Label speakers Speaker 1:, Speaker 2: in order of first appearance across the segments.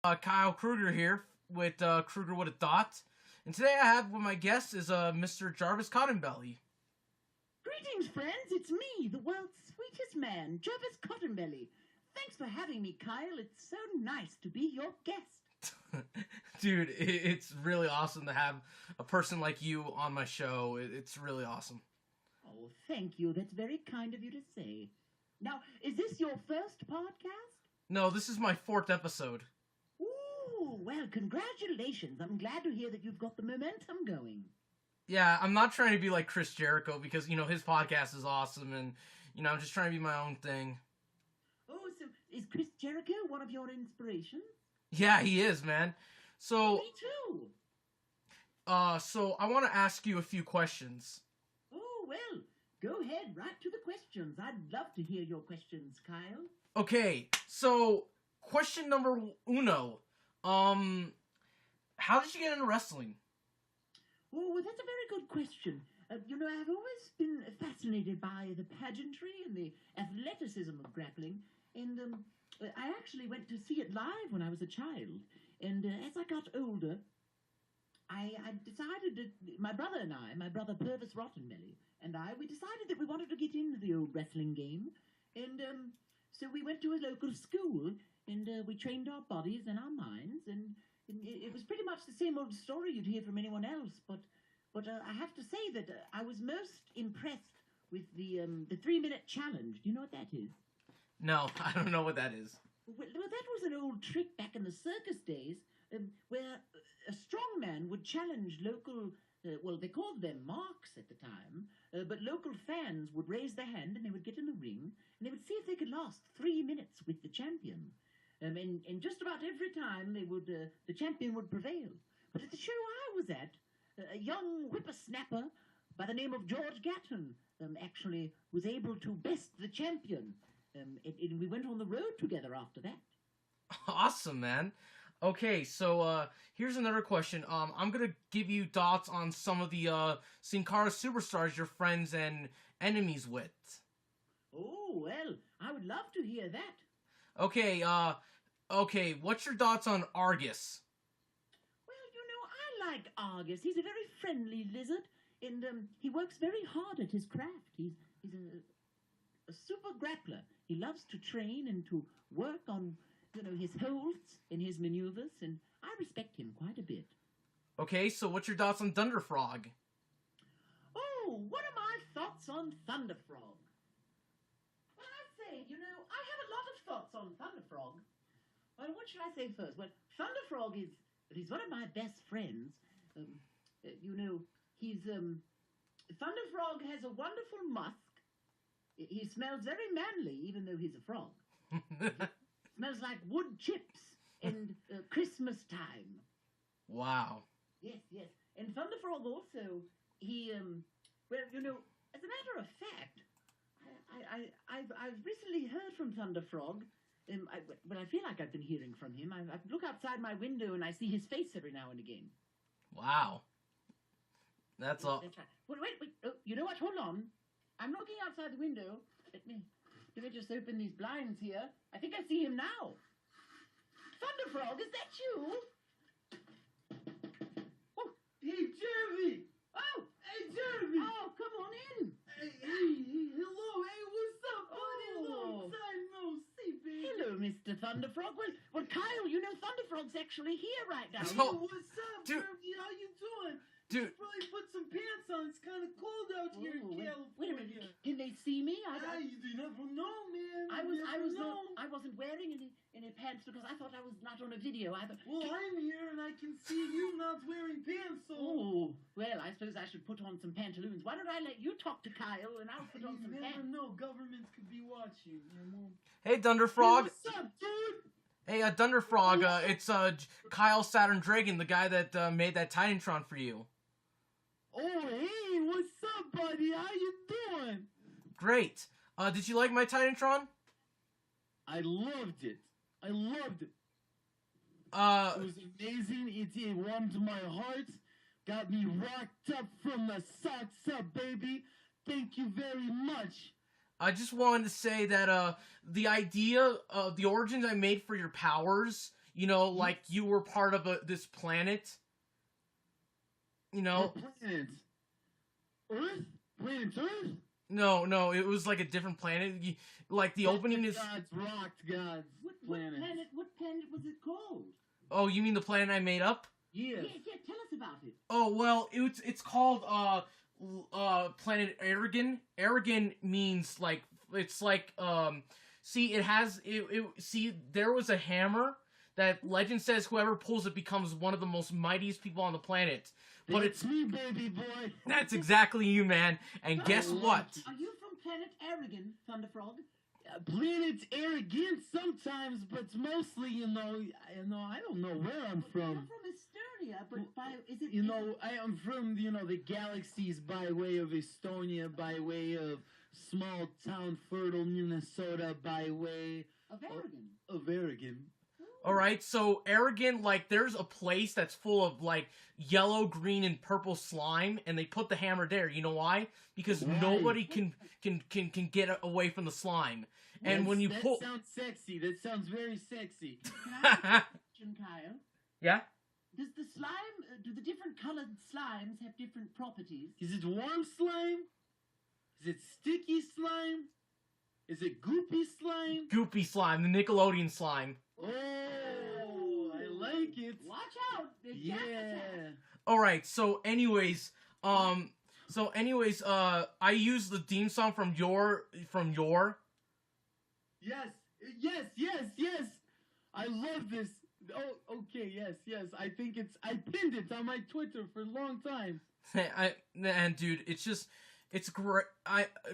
Speaker 1: Kyle Krueger here with Krueger with a Thought. And today I have with my guest is Mr. Jarvis Cottonbelly.
Speaker 2: Greetings, friends. It's me, the world's sweetest man, Jervis Cottonbelly. Thanks for having me, Kyle. It's so nice to be your guest.
Speaker 1: Dude, it's really awesome to have a person like you on my show. It's really awesome.
Speaker 2: Oh, thank you. That's very kind of you to say. Now, is this your first podcast?
Speaker 1: No, this is my 4th episode.
Speaker 2: Ooh, well, congratulations. I'm glad to hear that you've got the momentum going.
Speaker 1: Yeah, I'm not trying to be like Chris Jericho because, his podcast is awesome and, I'm just trying to be my own thing.
Speaker 2: Oh, so is Chris Jericho one of your inspirations?
Speaker 1: Yeah, he is, man. So,
Speaker 2: Me too.
Speaker 1: so I want to ask you a few questions.
Speaker 2: Oh, well, go ahead, right to the questions. I'd love to hear your questions, Kyle.
Speaker 1: Okay, so question number uno. How did you get into wrestling?
Speaker 2: Oh, well, that's a very good question. I've always been fascinated by the pageantry and the athleticism of grappling, and I actually went to see it live when I was a child. And as I got older, I decided that my brother Jervis Cottonbelly, and we decided that we wanted to get into the old wrestling game, and so we went to a local school, and we trained our bodies and our minds, and it was pretty much the same old story you'd hear from anyone else, but I have to say that I was most impressed with the 3-minute challenge. Do you know what that is?
Speaker 1: No, I don't know what that is.
Speaker 2: Well, that was an old trick back in the circus days, where a strong man would challenge local, they called them marks at the time, but local fans would raise their hand and they would get in the ring and they would see if they could last 3 minutes with the champion. And just about every time the champion would prevail. But at the show I was at, a young whippersnapper by the name of George Gatton actually was able to best the champion. And we went on the road together after that.
Speaker 1: Awesome, man. Okay, so here's another question. I'm gonna give you thoughts on some of the Sin Cara superstars you're friends and enemies with.
Speaker 2: Oh, well, I would love to hear that.
Speaker 1: Okay, what's your thoughts on Argus?
Speaker 2: Well, I like Argus. He's a very friendly lizard, and he works very hard at his craft. He's a super grappler. He loves to train and to work on, his holds and his maneuvers, and I respect him quite a bit.
Speaker 1: Okay, so what's your thoughts on Thunderfrog?
Speaker 2: Oh, what are my thoughts on Thunderfrog? Well, I say, I have a lot of thoughts on Thunderfrog. Well, what should I say first? Well, Thunderfrog he's one of my best friends. He's, Thunderfrog has a wonderful musk. He smells very manly, even though he's a frog. Smells like wood chips and Christmas time.
Speaker 1: Wow.
Speaker 2: Yes. And Thunderfrog also, he, as a matter of fact, I've recently heard from Thunderfrog. I feel like I've been hearing from him. I look outside my window and I see his face every now and again.
Speaker 1: Wow. That's all.
Speaker 2: That's right. Wait. Oh, you know what? Hold on. I'm looking outside the window. Let me just open these blinds here. I think I see him now. Thunderfrog, is that you? Oh.
Speaker 3: Hey, Jervy!
Speaker 2: Oh!
Speaker 3: Hey, Jervy!
Speaker 2: Oh, come on in.
Speaker 3: Hey, hello, hey, what's up, buddy?
Speaker 2: Oh.
Speaker 3: Long time no see, baby.
Speaker 2: Hello, Mr. Thunderfrog. Well, Kyle, Thunderfrog's actually here right now.
Speaker 1: Oh.
Speaker 3: Yo, what's up,
Speaker 1: Dude.
Speaker 3: Jervy? How you doing?
Speaker 1: Dude.
Speaker 3: You should probably put some pants on. It's kind of cold out here in California.
Speaker 2: Wait a minute. Can they see me?
Speaker 3: You never know, man.
Speaker 2: I
Speaker 3: You
Speaker 2: wasn't wearing any pants because I thought I was not on a video.
Speaker 3: Well, I'm here and I can see you not wearing pants, so...
Speaker 2: Oh, well, I suppose I should put on some pantaloons. Why don't I let you talk to Kyle and I'll put on some
Speaker 3: You
Speaker 2: pants?
Speaker 3: never know. Governments could be watching,
Speaker 1: Hey, Thunderfrog.
Speaker 3: Hey, what's up, dude?
Speaker 1: Hey, Thunderfrog. It's Kyle Saturn Dragon, the guy that made that Titantron for you.
Speaker 3: Oh, hey, what's up, buddy? How you doing?
Speaker 1: Great. Did you like my Titantron?
Speaker 3: I loved it. It
Speaker 1: Uh,
Speaker 3: was amazing. It warmed my heart. Got me rocked up from the socks up, baby. Thank you very much.
Speaker 1: I just wanted to say that the idea of the origins I made for your powers, You know, like you were part of this planet. You know.
Speaker 3: What planet? Earth? Planet Earth?
Speaker 1: No, it was like a different planet. Like the opening is.
Speaker 3: Gods, rocked gods.
Speaker 2: What planet was it called?
Speaker 1: Oh, you mean the planet I made up?
Speaker 3: Yes.
Speaker 2: Yeah, tell us about it.
Speaker 1: Oh well, it's called planet Aragon. Aragon means like it's like see it has see there was a hammer that legend says whoever pulls it becomes one of the most mightiest people on the planet. But
Speaker 3: It's me, baby boy.
Speaker 1: that's exactly you, man. And guess what?
Speaker 2: Are you from planet Aragon, Thunderfrog?
Speaker 3: Planet's arrogant sometimes, but mostly, you know, I don't know where I'm
Speaker 2: You're
Speaker 3: from.
Speaker 2: from Estonia, but is it?
Speaker 3: You know, I am from, the galaxies by way of Estonia, by way of small town fertile Minnesota, by way
Speaker 2: of Aragon.
Speaker 3: of Aragon.
Speaker 1: All right, so Aragon, like, there's a place that's full of like yellow, green, and purple slime, and they put the hammer there. You know why? Because
Speaker 3: Why?
Speaker 1: nobody can get away from the slime. And when you pull,
Speaker 3: that sounds sexy. That sounds very sexy.
Speaker 2: Can I ask a question, Kyle?
Speaker 1: yeah.
Speaker 2: Does the slime? Do the different colored slimes have different properties?
Speaker 3: Is it warm slime? Is it sticky slime? Is it goopy slime?
Speaker 1: Goopy slime, the Nickelodeon slime.
Speaker 3: Oh, I like it.
Speaker 2: Watch out!
Speaker 3: Yeah.
Speaker 1: All right. So, anyways, I use the theme song from your.
Speaker 3: Yes. I love this. Oh, okay, yes. I pinned it on my Twitter for a long time.
Speaker 1: Dude, it's great.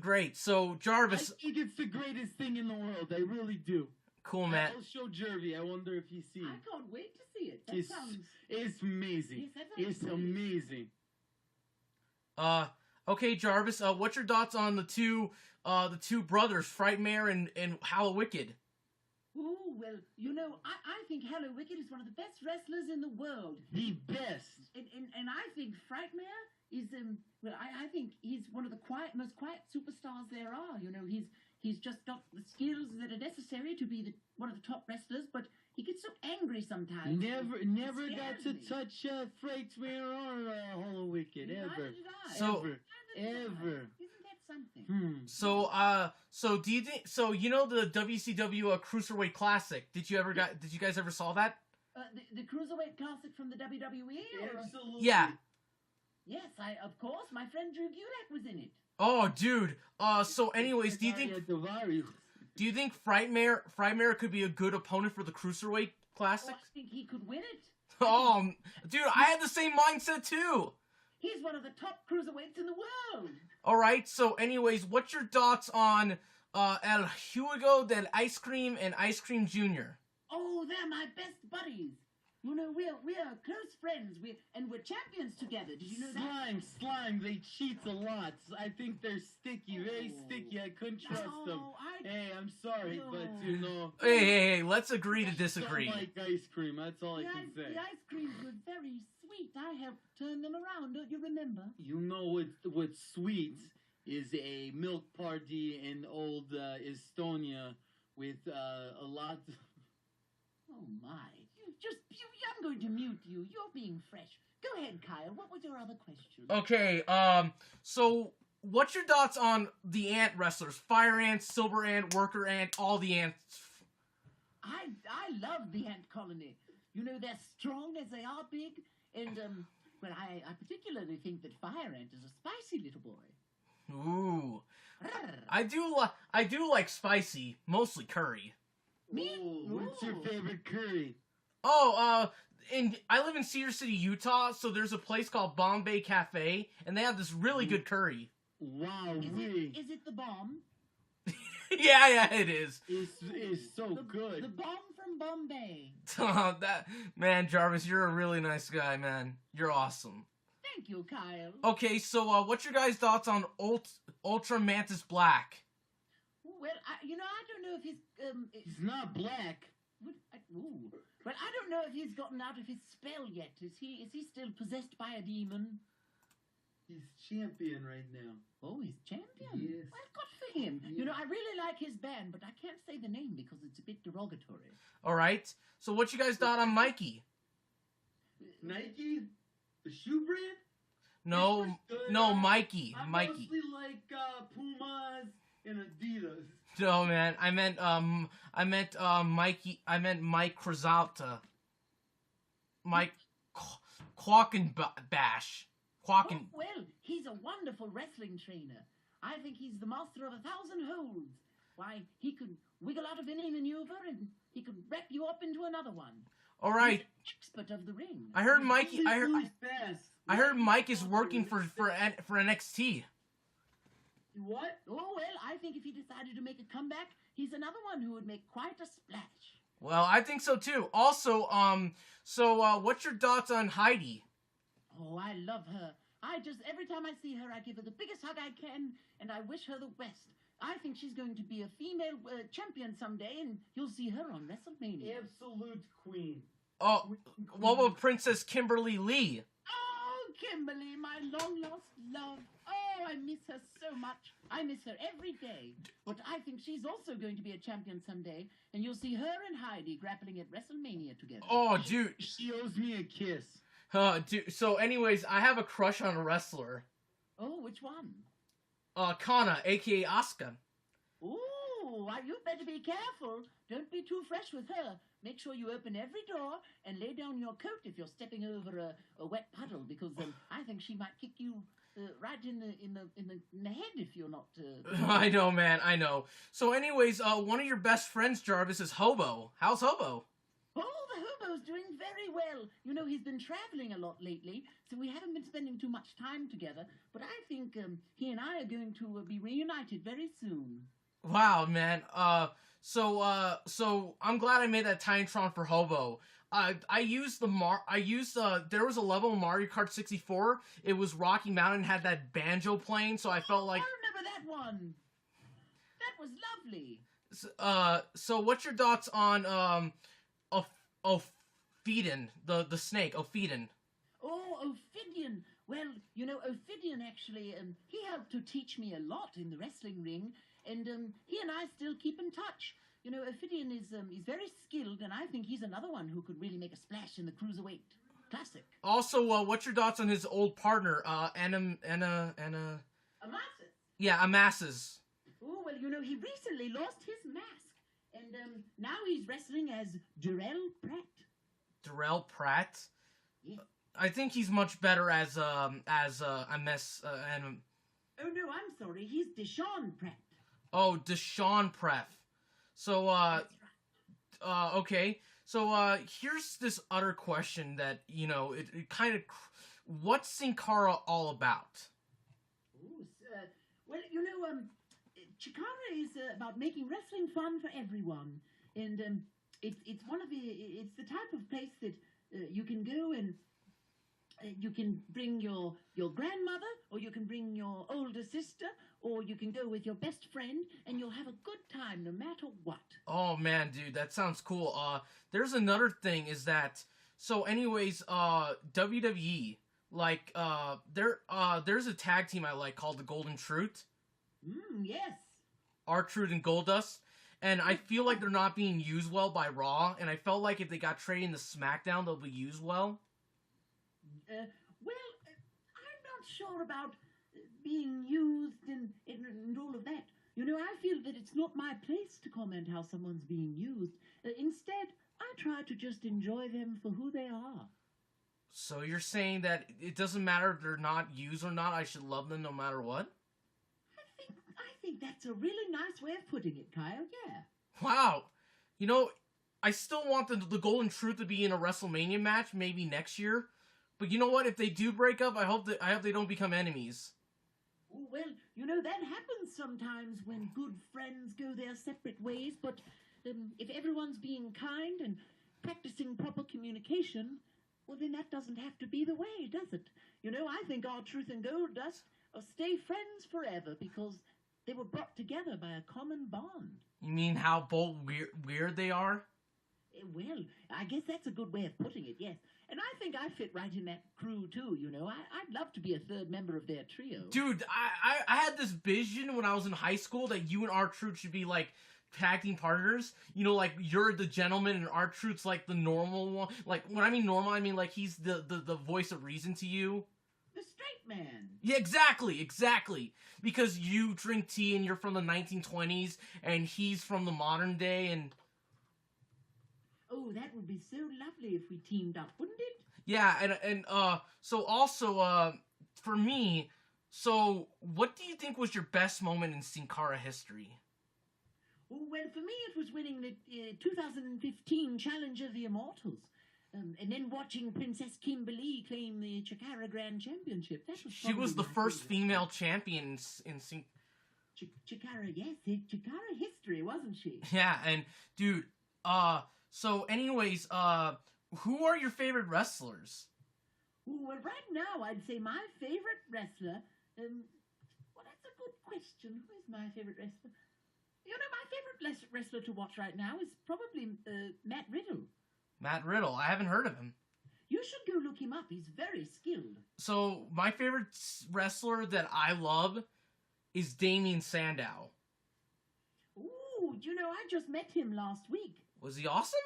Speaker 1: Great. So, Jarvis.
Speaker 3: I think it's the greatest thing in the world. I really do.
Speaker 1: Cool, man.
Speaker 3: I'll show Jervy. I wonder if he's seen.
Speaker 2: I can't wait to see it. That sounds.
Speaker 3: It's amazing.
Speaker 2: Yes, that sounds
Speaker 3: It's
Speaker 2: great.
Speaker 3: amazing.
Speaker 1: Okay, Jarvis. What's your thoughts on the two brothers, Frightmare and Hallowicked?
Speaker 2: Oh, well, I think Hallowicked is one of the best wrestlers in the world.
Speaker 3: The best.
Speaker 2: And I think Frightmare is, I think he's one of the most quiet superstars there are. He's just got the skills that are necessary to be one of the top wrestlers, but he gets so angry sometimes.
Speaker 3: Never got to
Speaker 2: me.
Speaker 3: touch Frightmare or Hallowicked,
Speaker 2: Neither
Speaker 3: ever.
Speaker 2: did I.
Speaker 1: So-
Speaker 3: Ever.
Speaker 2: Isn't that something?
Speaker 1: So do you think? So you know the WCW Cruiserweight Classic? Did you guys ever saw that?
Speaker 2: The Cruiserweight Classic from the WWE? Or?
Speaker 3: Absolutely.
Speaker 1: Yeah.
Speaker 2: Yes, of course. My friend Drew Gulak was in it.
Speaker 1: Oh, dude. So anyways, do you think Frightmare could be a good opponent for the Cruiserweight Classic?
Speaker 2: Oh, I think he could win it.
Speaker 1: Oh, dude, I had the same mindset too.
Speaker 2: He's one of the top cruiserweights in the world.
Speaker 1: All right. So, anyways, what's your thoughts on El Hugo del Ice Cream and Ice Cream Jr.?
Speaker 2: Oh, they're my best buddies. We are close friends. We're champions together. Did you know that?
Speaker 3: Slime. They cheat a lot. I think they're sticky, very sticky. I couldn't trust them. Hey, I'm sorry, but
Speaker 1: Hey, let's agree to disagree.
Speaker 3: Don't like ice cream. That's all I can say.
Speaker 2: The ice creams were very sweet. I helped turn them around. Don't you remember?
Speaker 3: You know what's sweet is a milk party in old Estonia with a lot.
Speaker 2: Oh my! I'm going to mute you. You're being fresh. Go ahead, Kyle. What was your other question?
Speaker 1: Okay. So what's your thoughts on the ant wrestlers? Fire ant, silver ant, worker ant, all the ants.
Speaker 2: I love the ant colony. They're strong as they are big, and I particularly think that Fire Ant is a spicy little boy.
Speaker 1: Ooh, I do like spicy, mostly curry.
Speaker 2: Me?
Speaker 3: What's your favorite curry?
Speaker 1: Oh, I live in Cedar City, Utah, so there's a place called Bombay Cafe, and they have this really good curry.
Speaker 3: Wow,
Speaker 2: Is it the bomb?
Speaker 1: yeah, it is.
Speaker 3: It's so good.
Speaker 2: The bomb from Bombay.
Speaker 1: Oh, man, Jarvis, you're a really nice guy, man. You're awesome.
Speaker 2: Thank you, Kyle.
Speaker 1: Okay, so what's your guys' thoughts on Ultra Mantis Black?
Speaker 2: Well, I don't know if
Speaker 3: He's not black.
Speaker 2: But I don't know if he's gotten out of his spell yet. Is he still possessed by a demon?
Speaker 3: He's champion right now.
Speaker 2: Oh, he's champion?
Speaker 3: Yes.
Speaker 2: Well, good for him.
Speaker 3: Yeah.
Speaker 2: You know, I really like his band, but I can't say the name because it's a bit derogatory.
Speaker 1: All right. So what you guys thought on Mikey?
Speaker 3: Nike? The shoe brand?
Speaker 1: No, no, Mikey.
Speaker 3: I
Speaker 1: Mikey.
Speaker 3: mostly like Pumas and Adidas.
Speaker 1: No, man. I meant Mikey. I meant Mike Krasalta. Mike Quackenbash. Quacken.
Speaker 2: Oh, well, he's a wonderful wrestling trainer. I think he's the master of 1,000 holds. Why, he could wiggle out of any maneuver and he could wrap you up into another one.
Speaker 1: All right.
Speaker 2: He's an expert of the ring.
Speaker 1: I heard Mikey.
Speaker 3: He's
Speaker 1: I heard.
Speaker 3: really fast.
Speaker 1: I heard Mike is working for NXT.
Speaker 3: What?
Speaker 2: Oh, well, I think if he decided to make a comeback, he's another one who would make quite a splash.
Speaker 1: Well, I think so too. Also, what's your thoughts on Heidi?
Speaker 2: Oh, I love her. Every time I see her, I give her the biggest hug I can, and I wish her the best. I think she's going to be a female champion someday, and you'll see her on WrestleMania.
Speaker 3: Absolute queen.
Speaker 1: Oh, what about Princess Kimberly Lee?
Speaker 2: Oh, Kimberly, my long-lost love. Oh, I miss her so much. I miss her every day. But I think she's also going to be a champion someday, and you'll see her and Heidi grappling at WrestleMania together.
Speaker 1: Oh, dude.
Speaker 3: She owes me a kiss.
Speaker 1: Dude. So, anyways, I have a crush on a wrestler.
Speaker 2: Oh, which one?
Speaker 1: Kana, aka Asuka.
Speaker 2: Ooh, you better be careful. Don't be too fresh with her. Make sure you open every door and lay down your coat if you're stepping over a wet puddle, because I think she might kick you right in the head if you're not.
Speaker 1: I know, man. I know. So, anyways, one of your best friends, Jarvis, is Hobo. How's Hobo?
Speaker 2: Oh, the hobo's doing very well. You know, he's been traveling a lot lately, so we haven't been spending too much time together. But I think he and I are going to be reunited very soon.
Speaker 1: Wow, man. So I'm glad I made that Titantron for Hobo. There was a level in Mario Kart 64. It was Rocky Mountain, had that banjo playing, so I felt like.
Speaker 2: I remember that one. That was lovely.
Speaker 1: So what's your thoughts on Ophidian, the snake, Ophidian?
Speaker 2: Oh, Ophidian. Well, you know, Ophidian actually, he helped to teach me a lot in the wrestling ring, and he and I still keep in touch. You know, Ophidian is very skilled, and I think he's another one who could really make a splash in the Cruiserweight Classic.
Speaker 1: Also, what's your thoughts on his old partner, Anna?
Speaker 2: Amasis.
Speaker 1: Yeah, Amasis.
Speaker 2: Oh, well, you know, he recently lost his mask. And now he's wrestling as Darrell Pratt.
Speaker 1: Darrell Pratt?
Speaker 2: Yeah.
Speaker 1: I think he's much better as
Speaker 2: Oh, no, I'm sorry. He's Deshaun Pratt.
Speaker 1: Oh, Deshaun Pratt. So,
Speaker 2: That's right.
Speaker 1: okay. So, here's this other question that, you know, it kind of... What's Sin Cara all about?
Speaker 2: Ooh, well, you know, Chikara is about making wrestling fun for everyone, and it's the type of place that you can go and you can bring your grandmother, or you can bring your older sister, or you can go with your best friend, and you'll have a good time no matter what.
Speaker 1: Oh man, dude, that sounds cool. There's another thing is that anyways, WWE, like there's a tag team I like called the Golden Truth.
Speaker 2: Yes.
Speaker 1: R-Truth and Goldust, and I feel like they're not being used well by Raw, and I felt like if they got traded into SmackDown, they'll be used well.
Speaker 2: Well, I'm not sure about being used and all of that. You know, I feel that it's not my place to comment how someone's being used. Instead, I try to just enjoy them for who they are.
Speaker 1: So you're saying that it doesn't matter if they're not used or not, I should love them no matter what?
Speaker 2: I think that's a really nice way of putting it, Kyle, yeah.
Speaker 1: Wow. You know, I still want the Golden Truth to be in a WrestleMania match, maybe next year. But you know what? If they do break up, I hope they don't become enemies.
Speaker 2: Oh, well, you know, that happens sometimes when good friends go their separate ways, but if everyone's being kind and practicing proper communication, well, then that doesn't have to be the way, does it? You know, I think R-Truth and Goldust will stay friends forever because they were brought together by a common bond.
Speaker 1: You mean how both weird they are?
Speaker 2: Well, I guess that's a good way of putting it, yes. And I think I fit right in that crew, too, you know. I'd love to be a third member of their trio.
Speaker 1: Dude, I had this vision when I was in high school that you and R-Truth should be, like, tag team partners. You know, like, you're the gentleman and R-Truth's, like, the normal one. Like, when I mean normal, I mean, like, he's the voice of reason to you.
Speaker 2: The straight man.
Speaker 1: Yeah, exactly. Because you drink tea and you're from the 1920s, and he's from the modern day, and...
Speaker 2: Oh, that would be so lovely if we teamed up, wouldn't it?
Speaker 1: Yeah, and so also, for me, so what do you think was your best moment in Sin Cara history?
Speaker 2: Oh, well, for me it was winning the 2015 Challenge of the Immortals. And then watching Princess Kimberly claim the Chikara Grand Championship. That was
Speaker 1: She was the first female champion in Sin...
Speaker 2: Chikara, yes, Chikara history, wasn't she?
Speaker 1: Yeah, and, dude, so anyways, who are your favorite wrestlers?
Speaker 2: Well, right now, I'd say my favorite wrestler, well, that's a good question. Who is my favorite wrestler? You know, my favorite wrestler to watch right now is probably Matt Riddle.
Speaker 1: Matt Riddle. I haven't heard of him.
Speaker 2: You should go look him up. He's very skilled.
Speaker 1: So, my favorite wrestler that I love is Damien Sandow.
Speaker 2: Ooh, you know, I just met him last week.
Speaker 1: Was he awesome?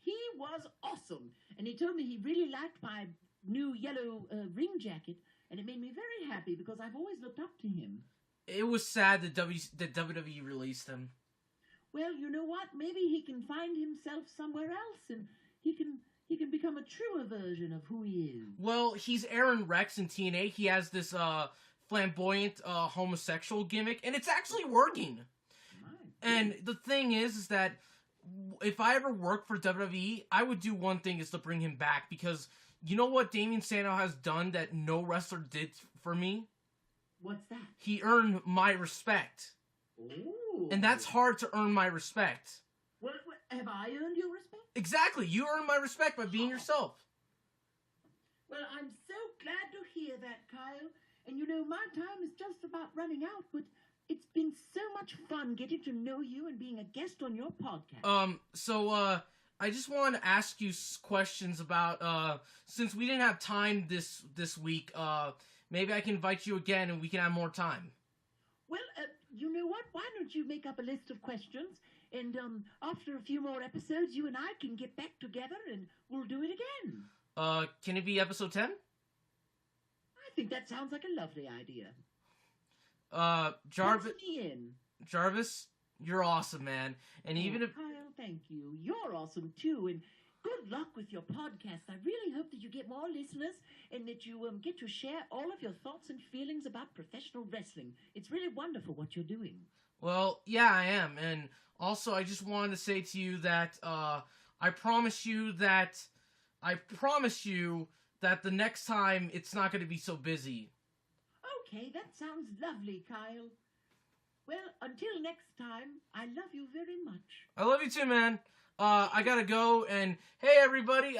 Speaker 2: He was awesome. And he told me he really liked my new yellow ring jacket. And it made me very happy because I've always looked up to him.
Speaker 1: It was sad that WWE released him.
Speaker 2: Well, you know what? Maybe he can find himself somewhere else and he can become a truer version of who he is.
Speaker 1: Well, he's Aaron Rex in TNA. He has this flamboyant homosexual gimmick, and it's actually working. And the thing is that if I ever work for WWE, I would do one thing is to bring him back, because you know what Damien Sandow has done that no wrestler did for me?
Speaker 2: What's that?
Speaker 1: He earned my respect.
Speaker 2: Ooh.
Speaker 1: And that's hard to earn my respect.
Speaker 2: What, have I earned your respect?
Speaker 1: Exactly. You earn my respect by being yourself.
Speaker 2: Well, I'm so glad to hear that, Kyle. And you know, my time is just about running out, but it's been so much fun getting to know you and being a guest on your podcast.
Speaker 1: So I just want to ask you questions about, since we didn't have time this week, maybe I can invite you again and we can have more time.
Speaker 2: Well, you know what? Why don't you make up a list of questions, and after a few more episodes, you and I can get back together and we'll do it again.
Speaker 1: Can it be episode 10?
Speaker 2: I think that sounds like a lovely idea.
Speaker 1: Jarvis.
Speaker 2: Pencil me in.
Speaker 1: Jarvis, you're awesome, man. And even if...
Speaker 2: Kyle, thank you. You're awesome, too, and good luck with your podcast. I really hope that you get more listeners and that you get to share all of your thoughts and feelings about professional wrestling. It's really wonderful what you're doing.
Speaker 1: Well, yeah, I am. And also, I just wanted to say to you that I promise you that the next time it's not going to be so busy.
Speaker 2: Okay, that sounds lovely, Kyle. Well, until next time, I love you very much. I
Speaker 1: love you too, man. I gotta go, and hey, everybody,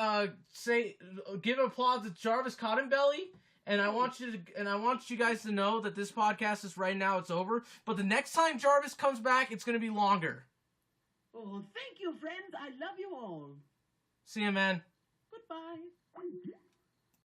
Speaker 1: give an applause to Jervis Cottonbelly, and I want you guys to know that this podcast is right now, it's over, but the next time Jarvis comes back, it's gonna be longer.
Speaker 2: Oh, thank you, friends. I love you all.
Speaker 1: See ya, man.
Speaker 2: Goodbye.